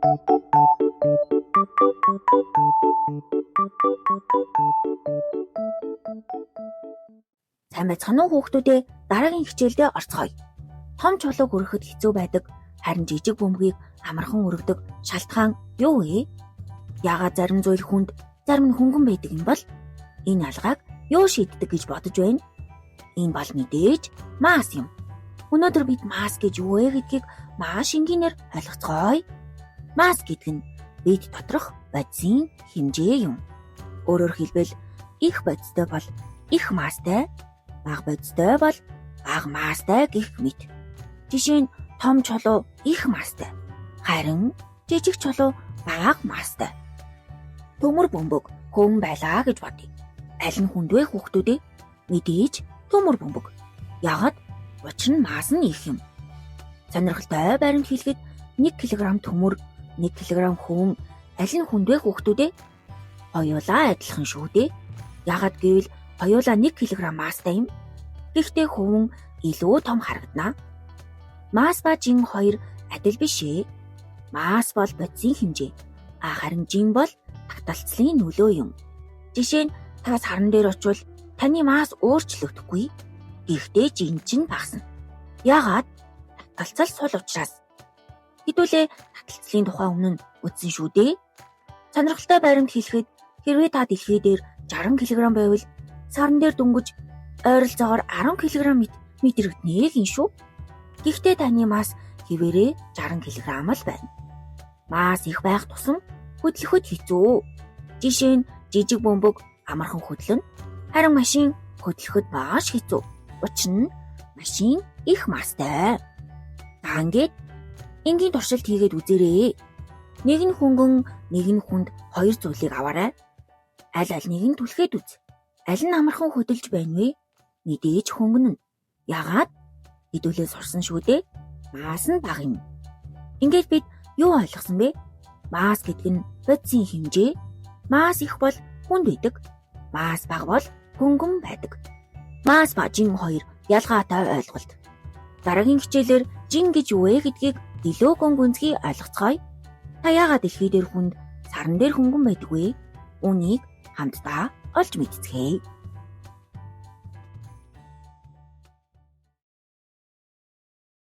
Сайн байцгаана уу хүүхдүүдээ, дараагийн хичээлдээ орцгоё. Том чулууг өргөхөд хэцүү байдаг, харин жижиг бөмбөгийг амархан өргөдөг шалтгаан юу вэ? Яагаад зарим зүйл хүнд, зарим нь хөнгөн байдаг юм бол энэ алгааг юу шийддэг гэж бодож байна? Энэ бол мэдээж масс юм. Өнөөдөр бид масс гэж юу вэ гэдгийг маш энгийнээр ойлгоцгоё. Масс гэдэг нь бид доторх бодисын хэмжээ юм. Өөрөөр хэлбэл их бодистой бол их масстай, бага бодистой бол бага масстай гэх мэт. Жишээ нь том чулуу их масстай, харин жижиг чулуу бага масстай. Төмөр бөмбөг хүн байлаа гэж бодъё. Аль нь хүнд вэ хүүхдүүдээ? Мэдээж төмөр бөмбөг. Яагаад? Учир нь масс нь их юм. Сонирхолтой баримт хэлэхэд 1 кг төмөр, 1 кг хүн аль нь хүнд вэ хүүхдүүдээ? Хоёулаа адилхан шүү дээ. Яагаад гэвэл хоёулаа 1 кг масстай юм. Гэхдээ хүн илүү том харагдана. Масс ба жин хоёр адил биш ээ. Масс бол бодисын хэмжээ. Харин жин бол таталцлын нөлөө юм. Жишээ нь та саран дээр очивол таны масс өөрчлөгдөхгүй. Гэхдээ жин чинь багасна. Яагаад? Таталцал сул учраас. Хэдүүлээ таталцлын тухай өмнө нь үзсэн шүү дээ. Сонирхолтой баримт хэлэхэд хэрвээ та дэлхий дээр 60 кг байвал саран дээр дөнгөж ойролцоогоор 10 кг мэдрэгдэнэ гин шүү. Гэхдээ таны масс хэвээрээ 60 кг л байна. Масс их байх тусам хөдлөхөд хэцүү. Жишээ нь жижиг бөмбөг амархан хөдлөн, харин машин хөдлөхөд маш хэцүү. Учир нь машин их масстай. Ингээд энгийн туршилт хийгээд үзээрэй. Нэг нь хөнгөн, нэг нь хүнд хоёр зүйлийг аваарай. Аль нэг нь түлхээд үз. Аль нь амархан хөдөлж байна вэ? Мэдээж хөнгөн нь. Яагаад? Хэдүүлээ сурсан шүү дээ. Масс нь бага юм. Ингээд бид юу ойлгосон бэ? Масс гэдэг нь бодисын хэмжээ. Масс их бол хүнд байдаг. Масс бага бол хөнгөн байдаг. Масс ба жин хоёр ялгаатай ойлголт. Дараагийн хичээлээр жин гэж юу вэ гэдгийг илүү гүнзгий ойлгоцгоё. Та яагаад дэлхий дээр хүнд, саран дээр хөнгөн байдаг вэ? Үүнийг хамтдаа олж мэдцгээе.